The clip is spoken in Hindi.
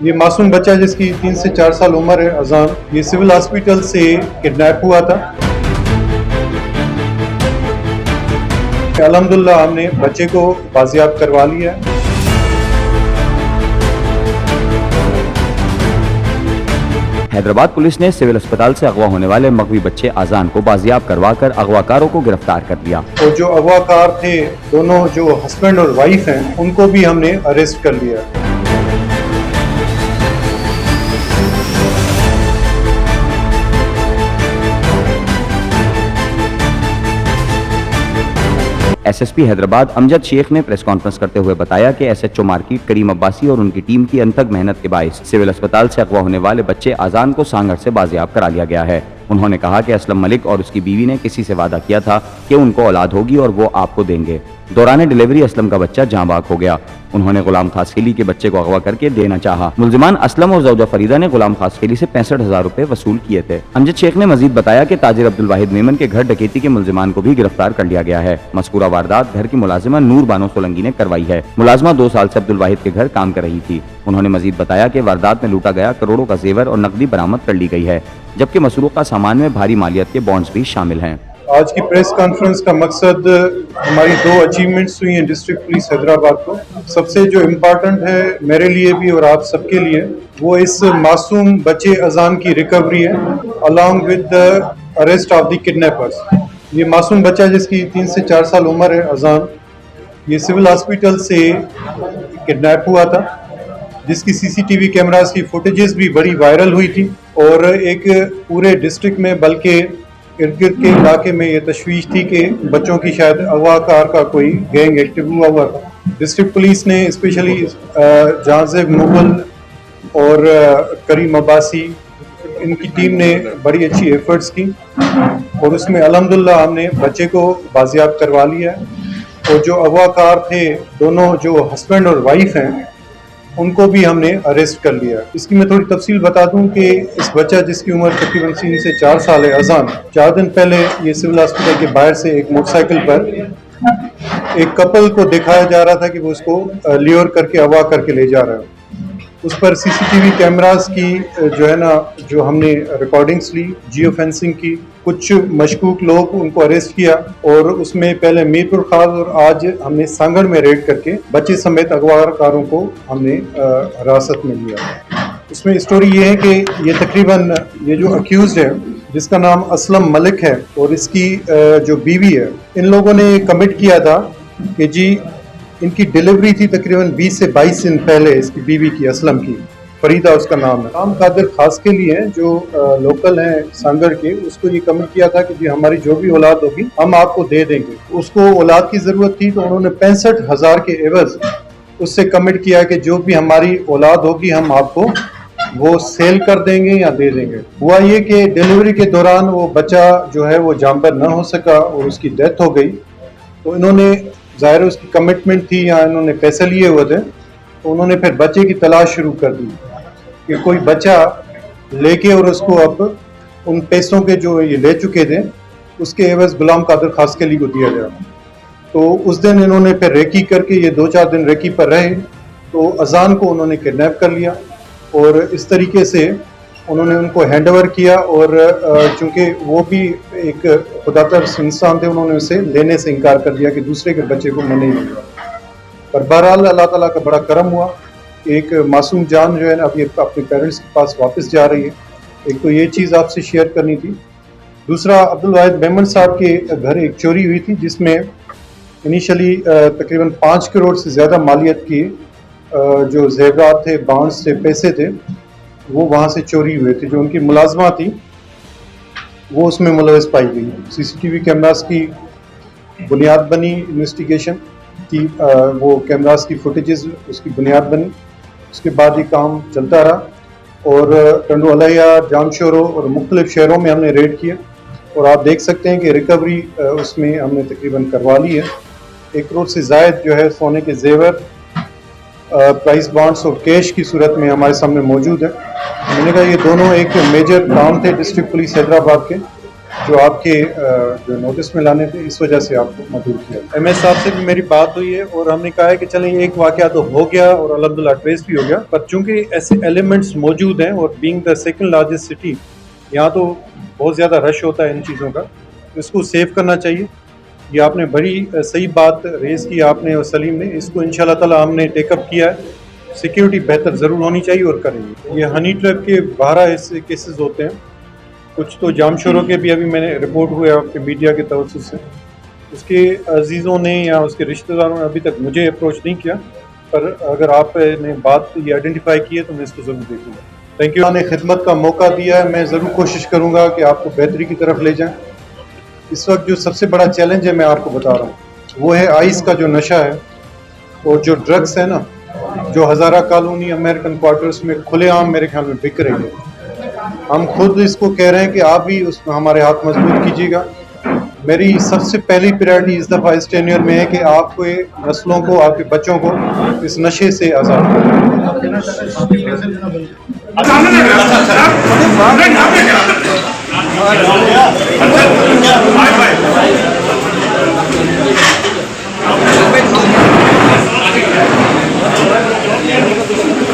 ये मासूम बच्चा जिसकी 3 से 4 साल उम्र है अजान, ये सिविल हॉस्पिटल से किडनैप हुआ था। अल्हम्दुलिल्लाह हमने बच्चे को बाजियाब करवा लिया है। हैदराबाद पुलिस ने सिविल अस्पताल से अगवा होने वाले मगवी बच्चे आजान को बाजियाब करवाकर अगवाकारों को गिरफ्तार कर लिया। और जो अगवाकार थे, दोनों जो हस्बैंड और वाइफ हैं, उनको भी हमने अरेस्ट कर लिया। एसएसपी हैदराबाद अमजद शेख ने प्रेस कॉन्फ्रेंस करते हुए बताया कि एसएचओ मार्केट करीम अब्बासी और उनकी टीम की अनथक मेहनत के बायस सिविल अस्पताल से अगवा होने वाले बच्चे आजान को सांगड़ से बाजियाब करा लिया गया है। उन्होंने कहा कि असलम मलिक और उसकी बीवी ने किसी से वादा किया था कि उनको औलाद होगी और वो आपको देंगे। दौरान डिलीवरी असलम का बच्चा जाँ बाग हो गया। उन्होंने गुलाम खास खिली के बच्चे को अगवा करके देना चाहा। मुलजिमान असलम और जौजा फरीदा ने गुलाम खास खिली से 65,000 रुपए वसूल किए थे। अमजद शेख ने मजीद बताया कि ताजिर अब्दुल वाहिद मेमन के घर डकैती के मुलजिमान को भी गिरफ्तार कर लिया गया है। मज़कूरा वारदात घर की मुलाजिमा नूर बानो सोलंगी ने करवाई है। मुलाजिमा 2 साल से अब्दुल वाहिद के घर काम कर रही थी। उन्होंने मजीद बताया कि वारदात में लूटा गया करोड़ों का जेवर और नकदी बरामद कर ली गई है, जबकि मसरूका सामान में भारी मालियत के बॉन्ड्स भी शामिल हैं। आज की प्रेस कॉन्फ्रेंस का मकसद हमारी 2 अचीवमेंट्स हुई हैं डिस्ट्रिक्ट पुलिस हैदराबाद को। सबसे जो इम्पोर्टेंट है मेरे लिए भी और आप सबके लिए, वो इस मासूम बच्चे अजान की रिकवरी है along with the arrest of the kidnappers. ये मासूम बच्चा जिसकी 3 से 4 साल उम्र है अजान, ये सिविल हॉस्पिटल से किडनैप हुआ था, जिसकी सीसीटीवी कैमरास की फुटेजेस भी बड़ी वायरल हुई थी और एक पूरे डिस्ट्रिक्ट में बल्कि इर्द गिर्द के इलाके में ये तशवीश थी कि बच्चों की शायद अगवाकार का कोई गैंग एक्टिव हुआ था। डिस्ट्रिक्ट पुलिस ने स्पेशली जहांजेब मुगल और करीम अब्बासी, इनकी टीम ने बड़ी अच्छी एफर्ट्स की और उसमें अल्हम्दुलिल्लाह हमने बच्चे को बाजियाब करवा लिया है। और जो अगवाकार थे, दोनों जो हस्बैंड और वाइफ हैं, उनको भी हमने अरेस्ट कर लिया। इसकी मैं थोड़ी तफसील बता दूं कि इस बच्चा जिसकी उम्र तकरीबन 3 से 4 साल है अजान, 4 दिन पहले ये सिविल हॉस्पिटल के बाहर से एक मोटरसाइकिल पर एक कपल को दिखाया जा रहा था कि वो उसको ल्योर करके अगवा करके ले जा रहा है। उस पर सीसीटीवी कैमरास की जो है ना, जो हमने रिकॉर्डिंग्स ली, जियो फेंसिंग की, कुछ मशकूक लोग उनको अरेस्ट किया और उसमें पहले मीरपुर खास और आज हमने सांगड़ में रेड करके बच्चे समेत अगवाकारों को हमने हिरासत में लिया। उसमें स्टोरी ये है कि ये तकरीबन ये जो अक्यूज्ड है, जिसका नाम असलम मलिक है और इसकी जो बीवी है, इन लोगों ने कमिट किया था कि जी इनकी डिलीवरी थी तकरीबन 20 से 22 दिन पहले इसकी बीवी की, असलम की, फरीदा उसका नाम है। नाम कादिर खास के लिए जो लोकल हैं सांगड़ के, उसको ये कमिट किया था कि जी हमारी जो भी औलाद होगी हम आपको दे देंगे। उसको औलाद की ज़रूरत थी तो उन्होंने 65,000 के एवज उससे कमिट किया कि जो भी हमारी औलाद होगी हम आपको वो सेल कर देंगे या दे देंगे। हुआ ये कि डिलीवरी के दौरान वो बच्चा जो है वो जानबर न हो सका और उसकी डेथ हो गई। तो इन्होंने ज़ाहिर उसकी कमिटमेंट थी या इन्होंने पैसे लिए हुए थे, तो उन्होंने फिर बच्चे की तलाश शुरू कर दी कि कोई बच्चा लेके और उसको अब उन पैसों के जो ये ले चुके थे उसके एवज गुलाम कादिर खास के लिए को दिया गया। तो उस दिन इन्होंने फिर रेकी करके ये 2-4 दिन रेकी पर रहे, तो अजान को उन्होंने किडनैप कर लिया और इस तरीके से उन्होंने उनको हैंड ओवर किया। और चूँकि वो भी एक खुदातर इंसान थे, उन्होंने उसे लेने से इनकार कर दिया कि दूसरे के बच्चे को मैं नहीं लूँगा। पर बहरहाल अल्लाह ताला का बड़ा करम हुआ, एक मासूम जान जो है ना अभी अपने पेरेंट्स के पास वापस जा रही है। एक तो ये चीज़ आपसे शेयर करनी थी। दूसरा, अब्दुल वाहिद मेमन साहब के घर एक चोरी हुई थी जिसमें इनिशियली तकरीबन 5 करोड़ से ज़्यादा मालियत की जो जेवरात थे, बॉन्ड्स थे, पैसे थे, वो वहाँ से चोरी हुए थे। जो उनकी मुलाजमा थी वो उसमें मुलविस पाई गई। सीसीटीवी कैमरास की बुनियाद बनी, इन्वेस्टिगेशन की वो कैमरास की फुटेजेस उसकी बुनियाद बनी। उसके बाद ये काम चलता रहा और टंडो अलैया, जामशोरो और मुख्तलिफ शहरों में हमने रेड किया और आप देख सकते हैं कि रिकवरी उसमें हमने तकरीबन करवा ली है। 1 करोड़ से ज़ायद जो है सोने के जेवर, प्राइस बॉन्ड्स और कैश की सूरत में हमारे सामने मौजूद है। मैंने कहा ये दोनों एक मेजर काम थे डिस्ट्रिक्ट पुलिस हैदराबाद के जो आपके जो नोटिस में लाने थे, इस वजह से आपको मदद किया। एमएस साहब से भी मेरी बात हुई है और हमने कहा है कि चलें एक वाकया तो हो गया और अल्हम्दुलिल्लाह ट्रेस भी हो गया, पर चूंकि ऐसे एलिमेंट्स मौजूद हैं और being the second largest city, यहाँ तो बहुत ज़्यादा रश होता है इन चीज़ों का, इसको सेव करना चाहिए। ये आपने बड़ी सही बात रेज़ की आपने और सलीम ने, इसको इंशाल्लाह ताला हमने टेकअप किया है। सिक्योरिटी बेहतर ज़रूर होनी चाहिए और करेंगे। ये हनी ट्रैप के 12 ऐसे केसेस होते हैं, कुछ तो जामशोरों के भी अभी मैंने रिपोर्ट हुए आपके मीडिया के तवज्जुह से। उसके अजीज़ों ने या उसके रिश्तेदारों ने अभी तक मुझे अप्रोच नहीं किया, पर अगर आपने बात ये आइडेंटिफाई की है तो मैं इसको ज़रूर देखूँगा। Thank you. आपने खिदमत का मौका दिया है, मैं ज़रूर कोशिश करूँगा कि आपको बेहतरी की तरफ ले जाएँ। इस वक्त जो सबसे बड़ा चैलेंज है मैं आपको बता रहा हूँ, वो है आइस का जो नशा है और जो ड्रग्स है ना, जो हज़ारा कॉलोनी अमेरिकन क्वार्टर्स में खुलेआम मेरे ख्याल में बिक रही है। हम खुद इसको कह रहे हैं कि आप भी उसमें हमारे हाथ मजबूत कीजिएगा। मेरी सबसे पहली प्रायोरिटी इस दफ़ा इस टेन्योर में है कि आपको नस्लों को, आपके बच्चों को इस नशे से आज़ाद करें।